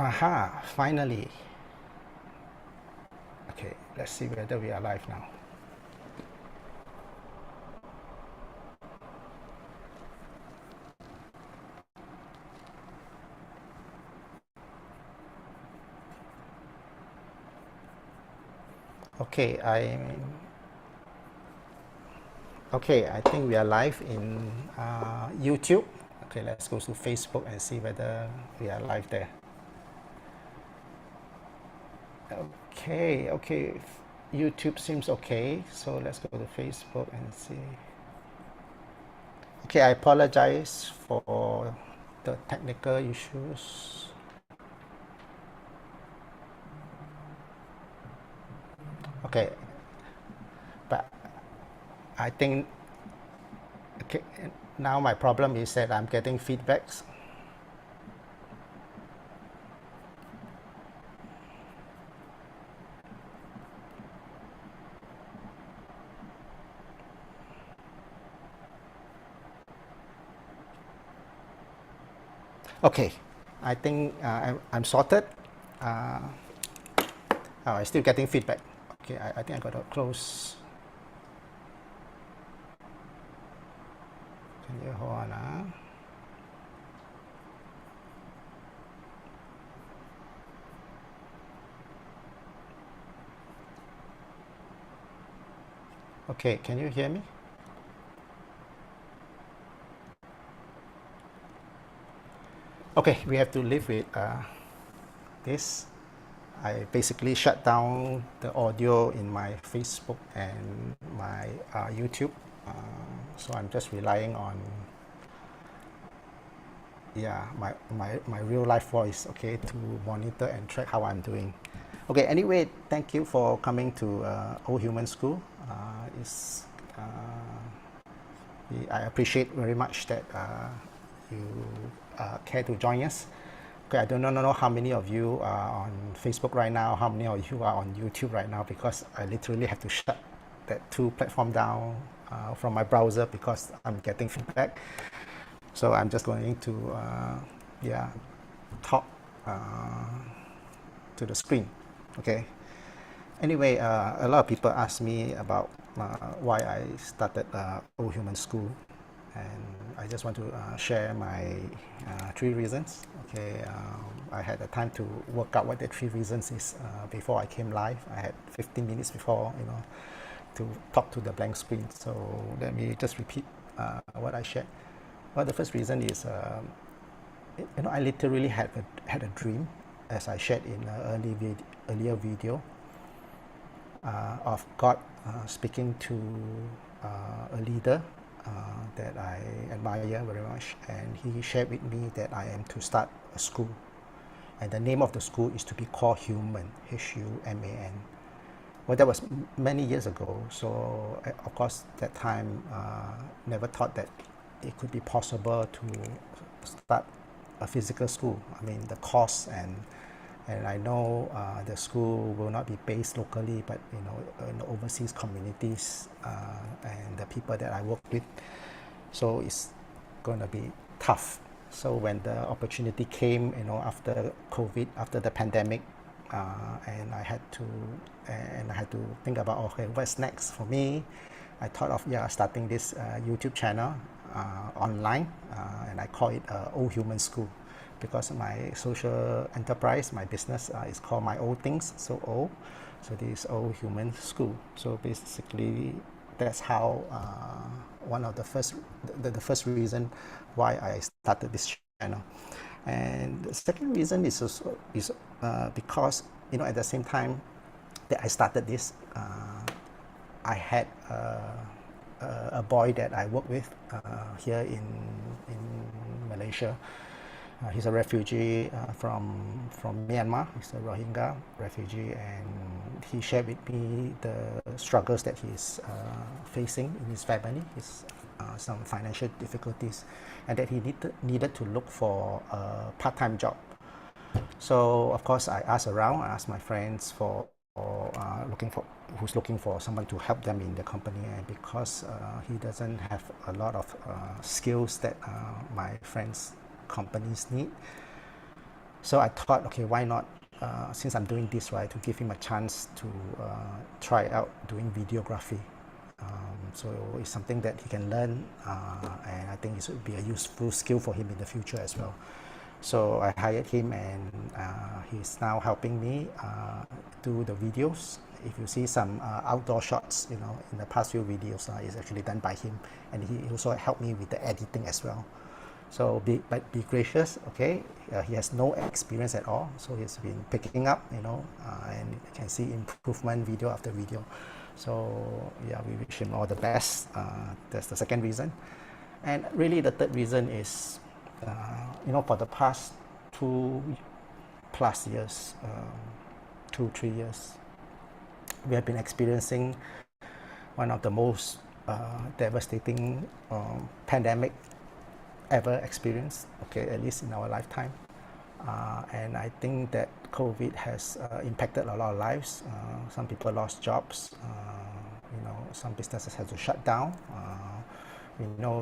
Aha, finally. Okay, let's see whether we are live now. Okay, I think we are live in YouTube. Okay, let's go to Facebook and see whether we are live there. Okay, YouTube seems okay, so let's go to Facebook and see. Okay, I apologize for the technical issues. Okay, but I think okay, now my problem is that I'm getting feedbacks. Okay, I think I'm sorted. I'm still getting feedback. Okay, I think I got to close. Can you hold on? Okay, can you hear me? Okay, we have to live with this. I basically shut down the audio in my Facebook and my YouTube. So I'm just relying on my real life voice, okay, to monitor and track how I'm doing. Okay, anyway, thank you for coming to Old Human School. I appreciate very much that you care to join us. Okay, I don't know how many of you are on Facebook right now, how many of you are on YouTube right now, because I literally have to shut that two platform down from my browser because I'm getting feedback. So I'm just going to talk to the screen. Okay. Anyway, a lot of people ask me about why I started Old Human School, and I just want to share my 3 reasons. Okay, I had the time to work out what the 3 reasons is before I came live. I had 15 minutes before, to talk to the blank screen. So let me just repeat what I shared. Well, the first reason is, I literally had a dream, as I shared in an earlier video, of God speaking to a leader that I admire very much, and he shared with me that I am to start a school, and the name of the school is to be called Human, Human. Well, that was many years ago, so of course that time never thought that it could be possible to start a physical school. I mean, the cost and I know the school will not be based locally, but in the overseas communities and the people that I work with. So it's going to be tough. So when the opportunity came, after COVID, after the pandemic, and I had to think about, okay, what's next for me. I thought of starting this YouTube channel online, and I call it Old Human School, because my social enterprise, my business is called My Old Things, so old. So this is Old Human School. So basically, that's how one of the first reason why I started this channel. And the second reason is also because at the same time that I started this, I had a boy that I work with here in Malaysia. He's a refugee from Myanmar. He's a Rohingya refugee, and he shared with me the struggles that he's facing in his family, some financial difficulties, and that he needed to look for a part-time job. So of course I asked around, I asked my friends who's looking for someone to help them in the company, and because he doesn't have a lot of skills that my friends companies need, So I thought, okay, why not, since I'm doing this, right, to give him a chance to try out doing videography. So it's something that he can learn, and I think it would be a useful skill for him in the future as well. So I hired him, and he's now helping me do the videos. If you see some outdoor shots, in the past few videos, it's actually done by him, and he also helped me with the editing as well. So be gracious, okay? He has no experience at all, so he's been picking up, and you can see improvement video after video. So yeah, we wish him all the best. That's the second reason. And really the third reason is, for the past 2+ years, 2-3 years, we have been experiencing one of the most devastating pandemic ever experienced, okay, at least in our lifetime. And I think that COVID has impacted a lot of lives. Some people lost jobs. Some businesses had to shut down.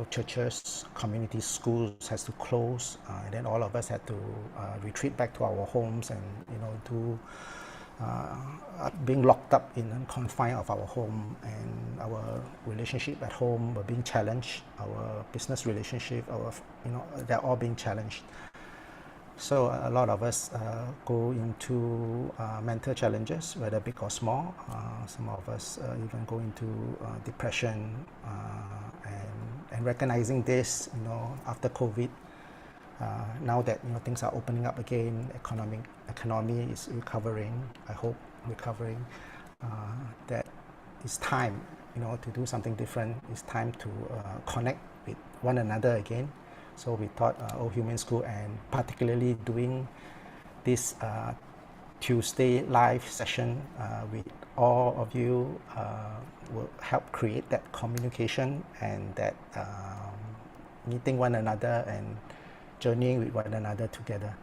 Churches, community schools has to close, and then all of us had to retreat back to our homes and being locked up in and confined of our home, and our relationship at home were being challenged. Our business relationship, they're all being challenged. So a lot of us go into mental challenges, whether big or small. Some of us even go into depression, and recognizing this, after COVID, now that things are opening up again, economy is recovering. I hope recovering. That it's time, to do something different. It's time to connect with one another again. So we thought Old Human School, and particularly doing this Tuesday live session with all of you will help create that communication and that meeting one another and journeying with one another together.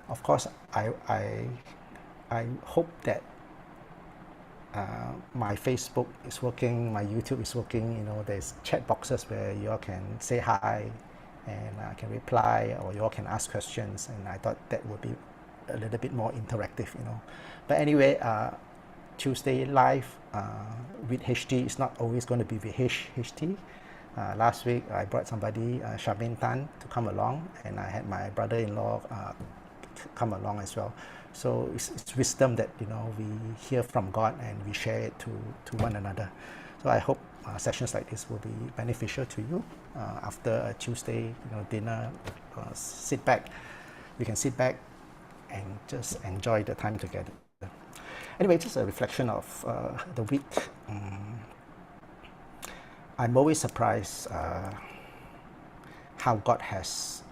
Of course, I hope that my Facebook is working, my YouTube is working. There's chat boxes where you all can say hi, and I can reply, or you all can ask questions. And I thought that would be a little bit more interactive. But anyway, Tuesday live with HT is not always going to be with HT. Last week I brought somebody, Shavin Tan, to come along, and I had my brother-in-law come along as well. So it's wisdom that we hear from God and we share it to one another. So I hope sessions like this will be beneficial to you. After a Tuesday dinner, sit back. We can sit back and just enjoy the time together. Anyway, just a reflection of the week. I'm always surprised how God has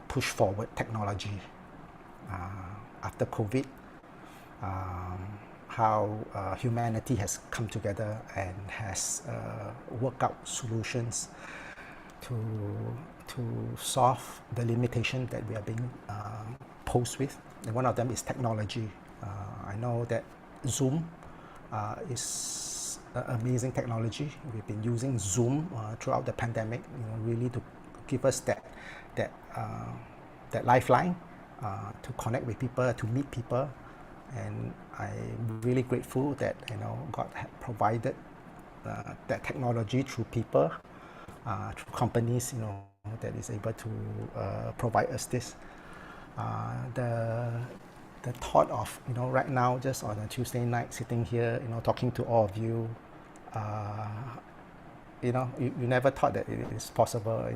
pushed forward technology after COVID, how humanity has come together and has worked out solutions to solve the limitation that we are being posed with. And one of them is technology. I know that Zoom is amazing technology. We've been using Zoom throughout the pandemic, really to give us that lifeline to connect with people, to meet people. And I'm really grateful that God had provided that technology through people, through companies, that is able to provide us this. The thought of right now, just on a Tuesday night, sitting here, talking to all of you, you never thought that it is possible,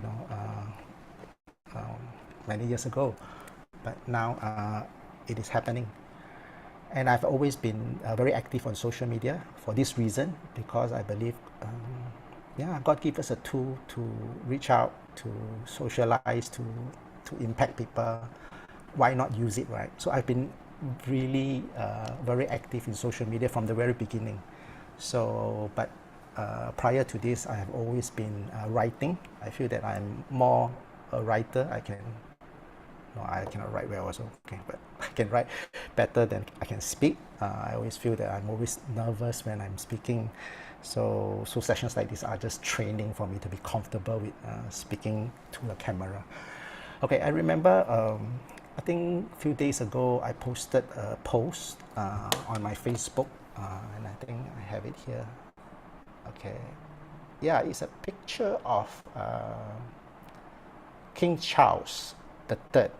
many years ago, but now it is happening. And I've always been very active on social media for this reason, because I believe, God gives us a tool to reach out, to socialize, to impact people. Why not use it, right? So I've been really very active in social media from the very beginning. So, but prior to this, I have always been writing. I feel that I'm more a writer. I cannot write well also, okay, but I can write better than I can speak. I always feel that I'm always nervous when I'm speaking. So sessions like this are just training for me to be comfortable with speaking to a camera. Okay, I remember I think a few days ago I posted a post on my Facebook, and I think I have it here. Okay, yeah, it's a picture of King Charles the Third.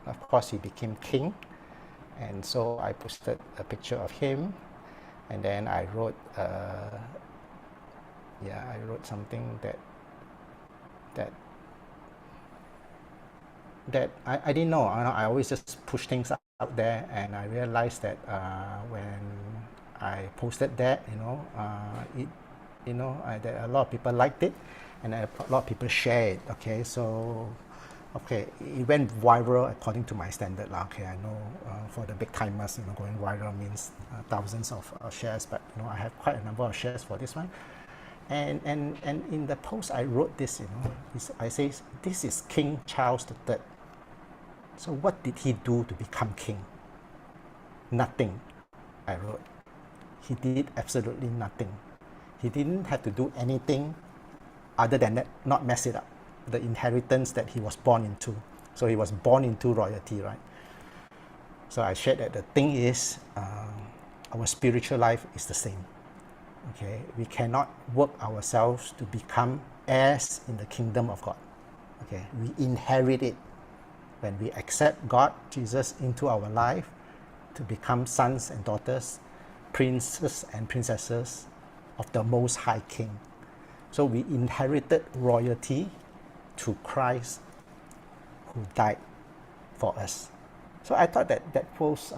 Of course, he became king, and so I posted a picture of him, and then I wrote, I wrote something that I didn't know. I always just push things out there, and I realized that when I posted that, that a lot of people liked it, and a lot of people shared it. Okay, so it went viral according to my standard. Okay, I know for the big timers, going viral means thousands of shares, but I have quite a number of shares for this one. And in the post I wrote this, I say, this is King Charles III. So what did he do to become king? Nothing, I wrote. He did absolutely nothing. He didn't have to do anything other than that, not mess it up, the inheritance that he was born into. So he was born into royalty, right? So I shared that the thing is, our spiritual life is the same. Okay, we cannot work ourselves to become heirs in the kingdom of God. Okay, we inherit it when we accept God, Jesus, into our life to become sons and daughters, princes and princesses of the Most High King. So we inherited royalty through Christ who died for us. So I thought that post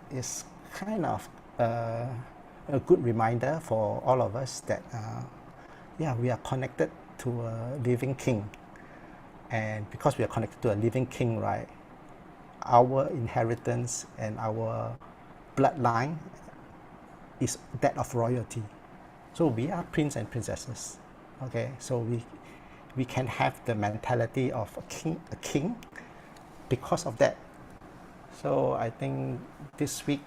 is kind of a good reminder for all of us that we are connected to a living king, and because we are connected to a living king, right, our inheritance and our bloodline is that of royalty. So we are prince and princesses. Okay, so we can have the mentality of a king because of that. So I think this week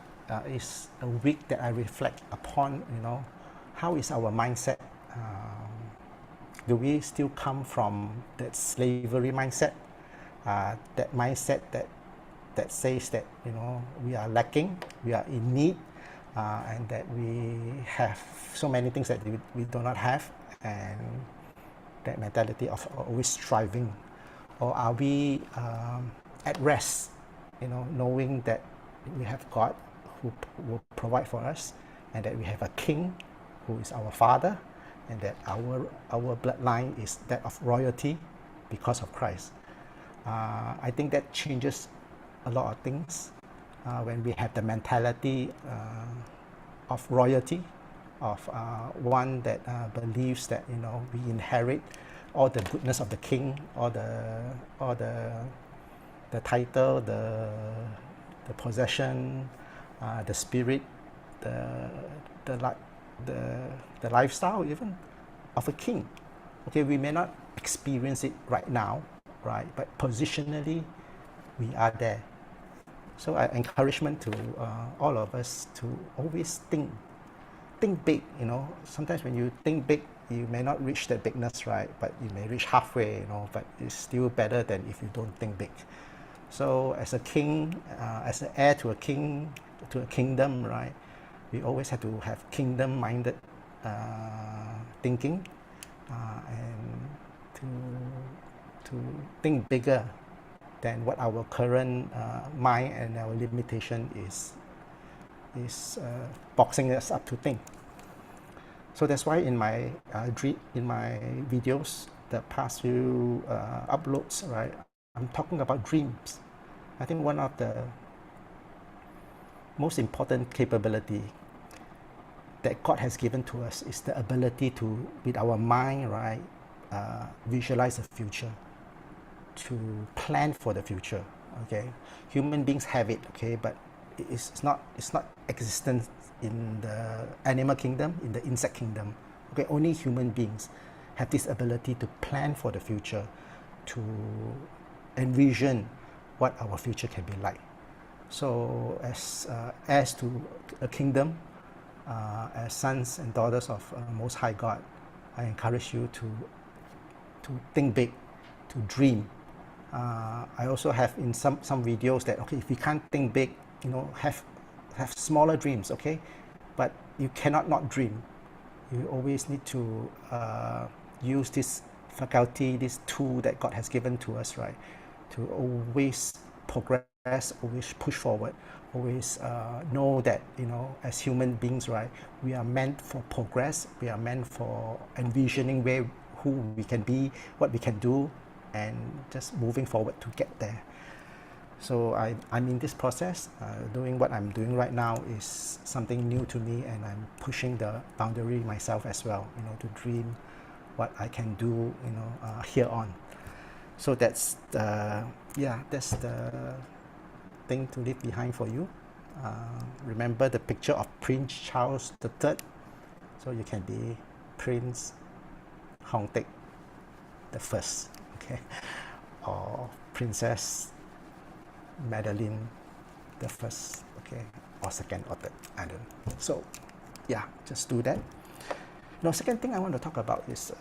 is a week that I reflect upon, how is our mindset? Do we still come from that slavery mindset? That mindset that says that, we are lacking, we are in need, and that we have so many things that we do not have, and that mentality of always striving? Or are we at rest, knowing that we have God who will provide for us, and that we have a king who is our father, and that our bloodline is that of royalty because of Christ? I think that changes a lot of things when we have the mentality of royalty, of one that believes that we inherit all the goodness of the king, all the title, the possession, the spirit, the lifestyle even of a king. Okay, we may not experience it right now, right? But positionally, we are there. So encouragement to all of us to always think big. Sometimes when you think big, you may not reach that bigness, right? But you may reach halfway, but it's still better than if you don't think big. So as a king, as an heir to a king, to a kingdom, right, we always have to have kingdom-minded thinking, and to think bigger than what our current mind and our limitation is boxing us up to think. So that's why in my videos, the past few uploads, right, I'm talking about dreams. I think one of the most important capability that God has given to us is the ability to, with our mind, right, visualize the future, to plan for the future. Okay, human beings have it, okay, but it's not existent in the animal kingdom, in the insect kingdom. Okay, only human beings have this ability to plan for the future, to envision what our future can be like. So as to a kingdom, as sons and daughters of Most High God, I encourage you to think big, to dream, I also have in some videos that, okay, if you can't think big, have smaller dreams, okay, but you cannot not dream. You always need to use this faculty, this tool that God has given to us, right, to always progress, always push forward, always know that, as human beings, right, we are meant for progress. We are meant for envisioning who we can be, what we can do, and just moving forward to get there. So I'm in this process. Doing what I'm doing right now is something new to me, and I'm pushing the boundary myself as well, to dream what I can do, here on. So that's the thing to leave behind for you. Remember the picture of Prince Charles III, so you can be Prince Hong Taek the First, okay, or Princess Madeline the First, okay, or second or third, I don't know. So yeah, just do that. Second thing I want to talk about is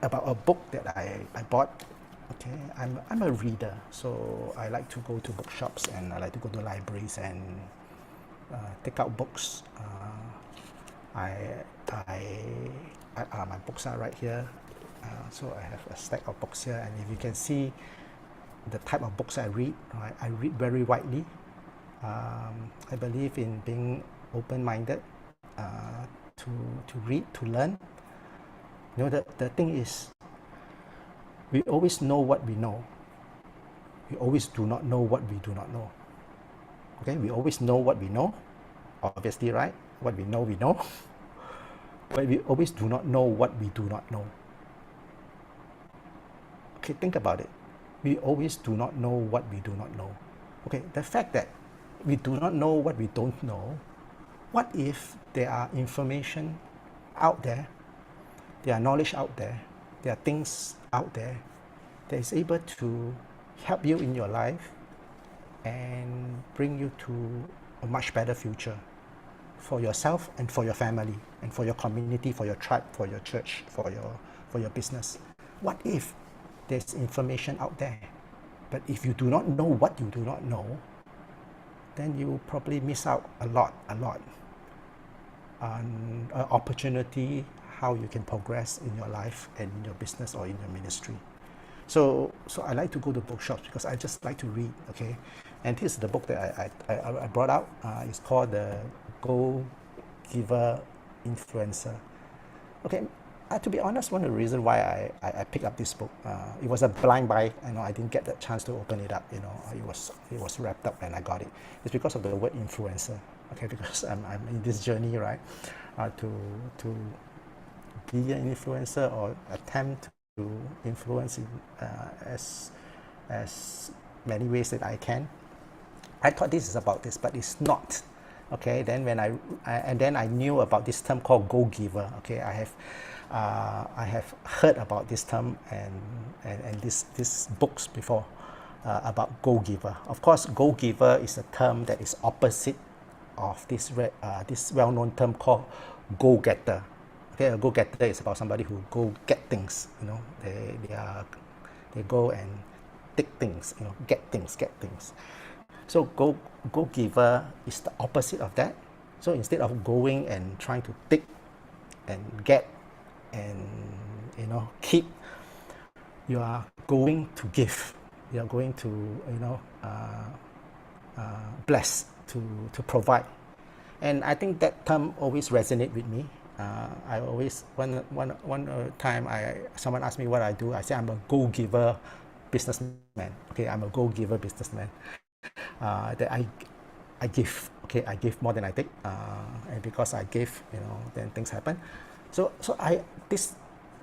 about a book that I bought. Okay, I'm a reader, so I like to go to bookshops, and I like to go to libraries and take out books. My books are right here. So I have a stack of books here, and if you can see the type of books I read, right, I read very widely. I believe in being open-minded, to read, to learn. The thing is, we always know what we know. We always do not know what we do not know. Okay, we always know what we know, obviously, right? What we know, but we always do not know what we do not know. Okay, think about it. We always do not know what we do not know. Okay, the fact that we do not know what we don't know, what if there are information out there, there are knowledge out there, there are things out there that is able to help you in your life and bring you to a much better future for yourself and for your family and for your community, for your tribe, for your church, for your business. What if there's information out there, but if you do not know what you do not know, then you probably miss out a lot on an opportunity how you can progress in your life and in your business or in your ministry. So I like to go to bookshops because I just like to read, okay? And this is the book that I brought out. It's called The Go Giver Influencer. Okay, to be honest, one of the reasons why I picked up this book, it was a blind buy. I didn't get the chance to open it up. It was wrapped up and I got it. It's because of the word influencer. Okay, because I'm in this journey, right, to be an influencer or attempt to influence in as many ways that I can. I thought this is about this, but it's not. Okay, then when I knew about this term called Go Giver. Okay, I have heard about this term and this books before about Go Giver. Of course, Go Giver is a term that is opposite of this well-known term called Go Getter. Okay, a Go Getter is about somebody who go get things. They go and take things. Get things. So Go Giver is the opposite of that. So instead of going and trying to take and get and keep, you are going to give. You are going to bless, to provide. And I think that term always resonates with me. I always one time someone asked me what I do. I say I'm a go giver businessman. Okay, I'm a go giver businessman. That I give. Okay, I give more than I take. And because I give, then things happen. So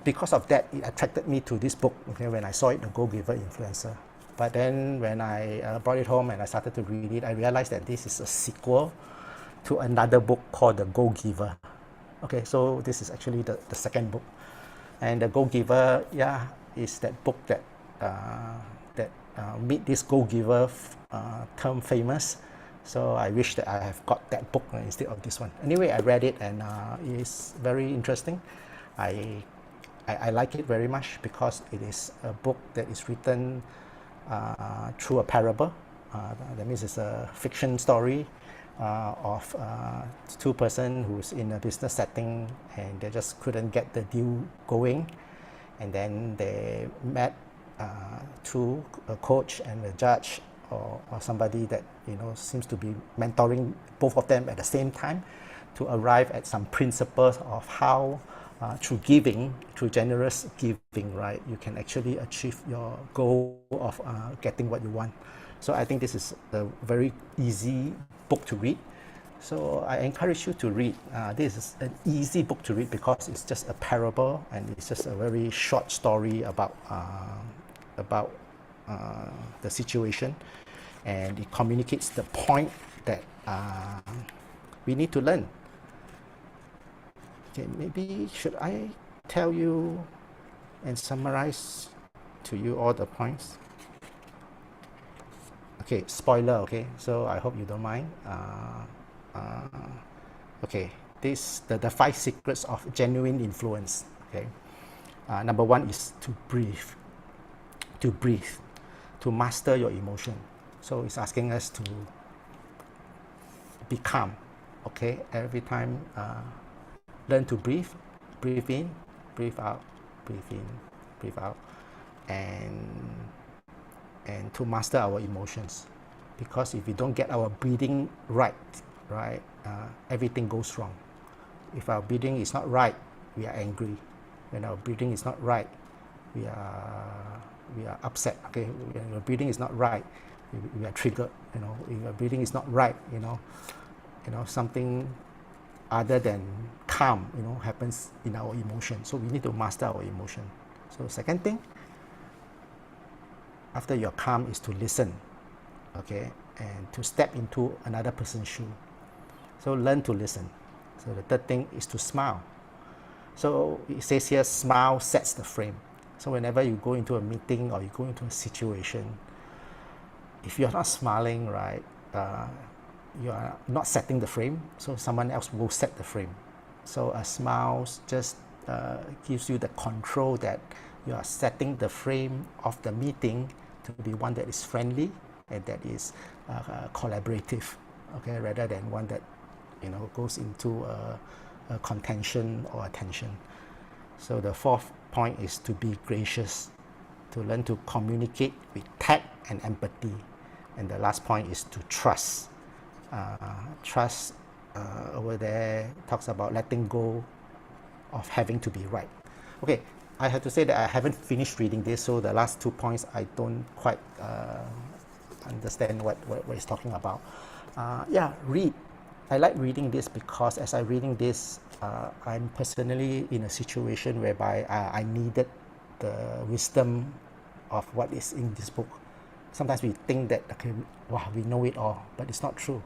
because of that, it attracted me to this book. Okay, when I saw it, the Go Giver Influencer. But then when I brought it home and I started to read it, I realized that this is a sequel to another book called The Go Giver. Okay, so this is actually the second book. And The Go Giver, is that book that made this Go Giver term famous. So I wish that I have got that book instead of this one. Anyway, I read it and it's very interesting. I I like it very much because it is a book that is written through a parable. That means it's a fiction story of two persons who's in a business setting and they just couldn't get the deal going, and then they met through a coach and a judge or somebody that seems to be mentoring both of them at the same time to arrive at some principles of how through giving, through generous giving, right, you can actually achieve your goal of getting what you want. So I think this is a very easy book to read. So I encourage you to read. This is an easy book to read because it's just a parable and it's just a very short story about the situation, and it communicates the point that we need to learn. Okay, maybe should I tell you and summarize to you all the points? Okay, spoiler, okay, so I hope you don't mind. Okay, the 5 secrets of genuine influence. Okay, number 1 is to breathe, to master your emotion. So it's asking us to be calm. Okay, every time learn to breathe in, breathe out, breathe in, breathe out, and to master our emotions. Because if we don't get our breathing right, everything goes wrong. If our breathing is not right, we are angry. When our breathing is not right, we are upset. Okay, when our breathing is not right, we are triggered. If our breathing is not right, something other than calm, happens in our emotion. So we need to master our emotion. So second thing, after you're calm, is to listen, okay, and to step into another person's shoe. So learn to listen. So the third thing is to smile. So it says here, smile sets the frame. So whenever you go into a meeting or you go into a situation, if you're not smiling, right, you are not setting the frame, so someone else will set the frame. So a smile just gives you the control that you are setting the frame of the meeting to be one that is friendly and that is collaborative, okay, rather than one that goes into a contention or a tension. So the fourth point is to be gracious, to learn to communicate with tact and empathy. And the last point is to trust. Trust over there talks about letting go of having to be right. Okay, I have to say that I haven't finished reading this, so the last 2 points I don't quite understand what it's talking about. Yeah, read. I like reading this because as I'm reading this, I'm personally in a situation whereby I needed the wisdom of what is in this book. Sometimes we think that, okay, wow, we know it all, but it's not true.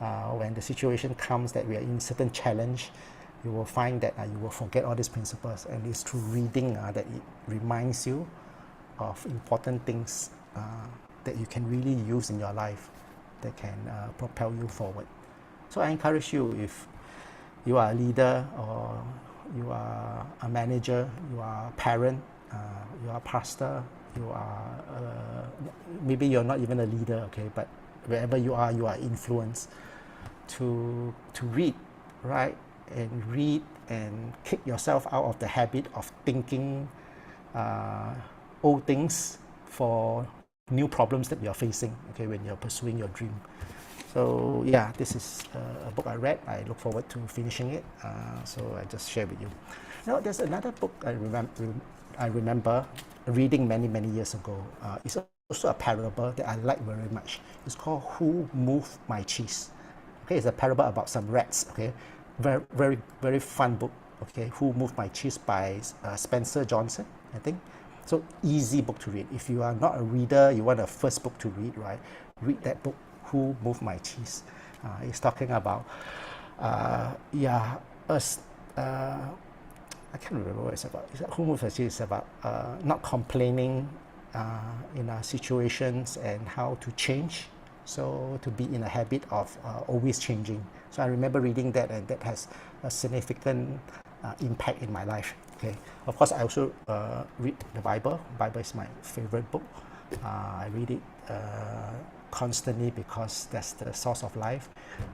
When the situation comes that we are in certain challenge, you will find that you will forget all these principles, and it's through reading that it reminds you of important things that you can really use in your life that can propel you forward. So I encourage you, if you are a leader or you are a manager, you are a parent, you are a pastor, you are maybe you're not even a leader, okay, but wherever you are influenced to read, right? And read and kick yourself out of the habit of thinking old things for new problems that you're facing, okay, when you're pursuing your dream. So yeah, this is a book I read. I look forward to finishing it. So I just share with you. Now there's another book I remember reading many years ago. It's also a parable that I like very much. It's called Who Moved My Cheese? Okay, it's a parable about some rats. Okay, very fun book. Okay, Who Moved My Cheese by Spencer Johnson, I think. So easy book to read. If you are not a reader, you want a first book to read, right? Read that book, Who Moved My Cheese. It's talking about I can't remember what it's about. Who Moved My Cheese is about not complaining in situations and how to change. So to be in a habit of always changing. So I remember reading that, and that has a significant impact in my life. Okay, of course I also read the Bible. Bible is my favorite book. I read it constantly because that's the source of life.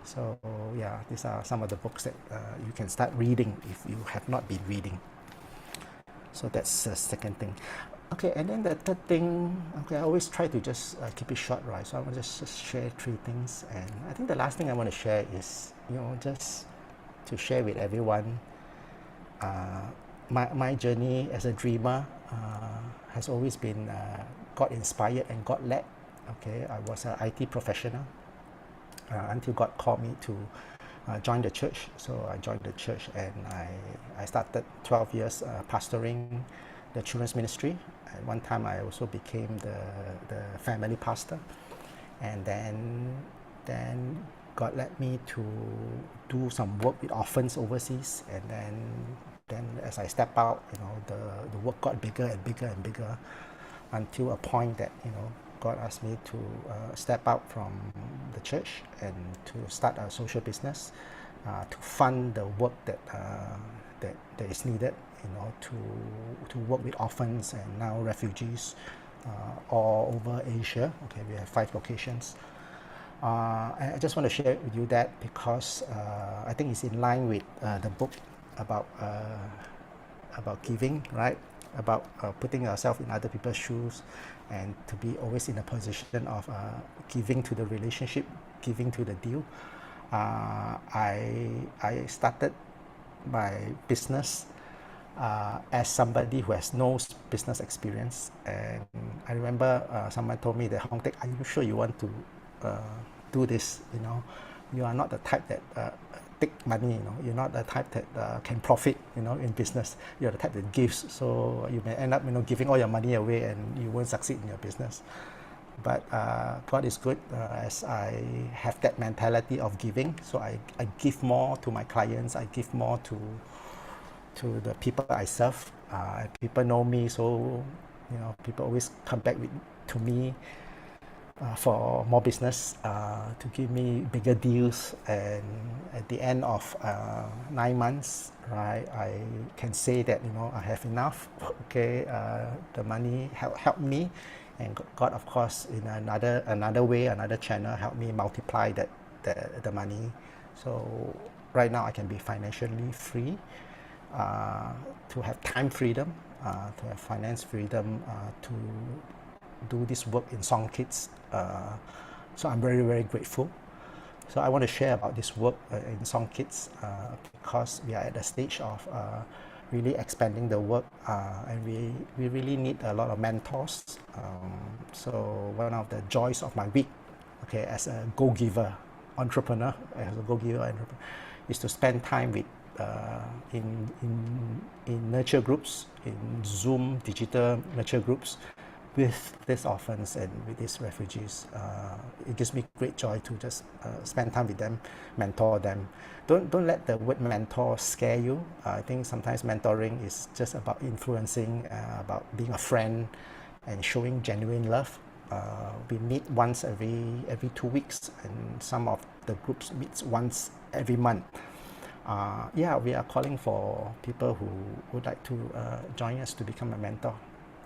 So yeah, these are some of the books that you can start reading if you have not been reading. So that's the second thing. Okay, and then the third thing, okay, I always try to just keep it short, right? So I want to just share three things. And I think the last thing I want to share is, just to share with everyone, my journey as a dreamer has always been God inspired and God led. Okay, I was an IT professional until God called me to join the church. So I joined the church and I started 12 years pastoring the children's ministry. At one time I also became the family pastor. And then God led me to do some work with orphans overseas. And then as I step out, the work got bigger and bigger and bigger until a point that, God asked me to step out from the church and to start a social business to fund the work that is needed, to work with orphans and now refugees all over Asia. Okay, we have 5 locations. I just want to share with you that because I think it's in line with the book about giving, right? About putting ourselves in other people's shoes and to be always in a position of giving to the relationship, giving to the deal. I started my business as somebody who has no business experience, and I remember someone told me that, Hong Teck, are you sure you want to do this? You are not the type that take money, you're not the type that can profit, in business. You're the type that gives, so you may end up, giving all your money away and you won't succeed in your business. But God is good as I have that mentality of giving, so I give more to my clients, I give more to the people I serve. People know me, so people always come back to me for more business, to give me bigger deals, and at the end of 9 months, right, I can say that I have enough. Okay, the money helped me, and God, of course, in another way, another channel, helped me multiply the money. So right now I can be financially free, to have time freedom, to have finance freedom, to do this work in SongKids. So I'm very, very grateful. So I want to share about this work in SongKids because we are at the stage of really expanding the work, and we really need a lot of mentors. So one of the joys of my week, okay, as a go-giver entrepreneur, is to spend time with in nurture groups, in Zoom digital nurture groups, with these orphans and with these refugees. It gives me great joy to just spend time with them, mentor them. Don't let the word mentor scare you. I think sometimes mentoring is just about influencing, about being a friend and showing genuine love. We meet once every 2 weeks, and some of the groups meets once every month. Yeah, we are calling for people who would like to join us to become a mentor.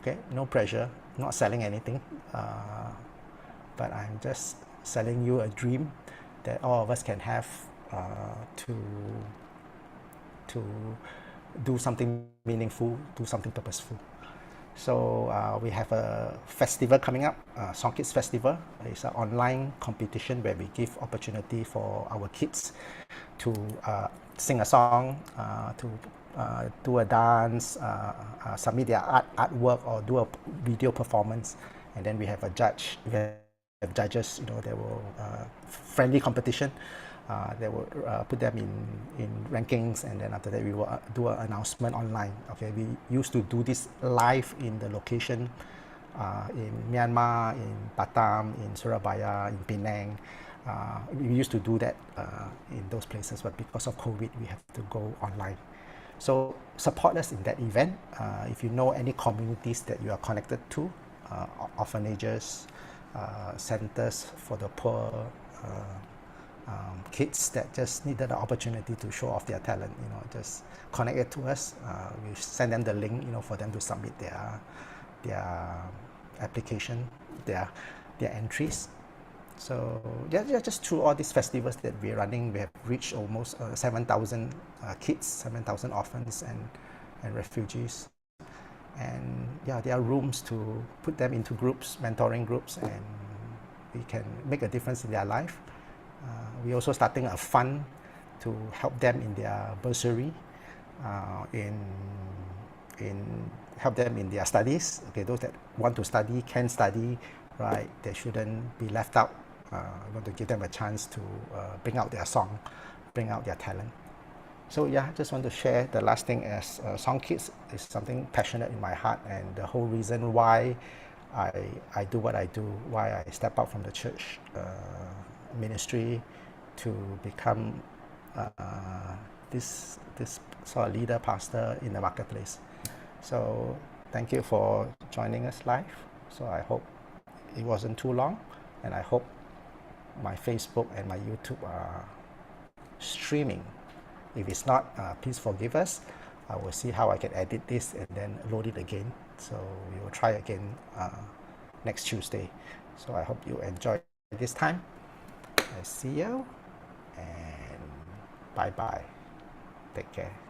Okay, no pressure, not selling anything, but I'm just selling you a dream that all of us can have, to do something meaningful, do something purposeful. So we have a festival coming up, SongKids Festival. It's an online competition where we give opportunity for our kids to sing a song, to do a dance, submit their artwork, or do a video performance. And then we have a judge. We have judges. They will friendly competition. They will put them in rankings, and then after that we will do an announcement online. Okay, we used to do this live in the location in Myanmar, in Batam, in Surabaya, in Penang. We used to do that in those places, but because of COVID, we have to go online. So support us in that event. If you know any communities that you are connected to, orphanages, centers for the poor, kids that just needed the opportunity to show off their talent. Just connect it to us. We send them the link, for them to submit their application, their entries. So yeah, just through all these festivals that we're running, we have reached almost 7,000 kids, 7,000 orphans and refugees. And yeah, there are rooms to put them into groups, mentoring groups, and we can make a difference in their life. We're also starting a fund to help them in their bursary, in help them in their studies. Okay, those that want to study can study, right? They shouldn't be left out. I want to give them a chance to bring out their song, bring out their talent. So yeah, just want to share the last thing as SongKids is something passionate in my heart, and the whole reason why I do what I do, why I step out from the church ministry to become this sort of leader, pastor in the marketplace. So thank you for joining us live. So I hope it wasn't too long, and I hope my Facebook and my YouTube are streaming. If it's not, please forgive us. I will see how I can edit this and then load it again. So we will try again next Tuesday. So I hope you enjoy this time. I see you, and bye-bye. Take care.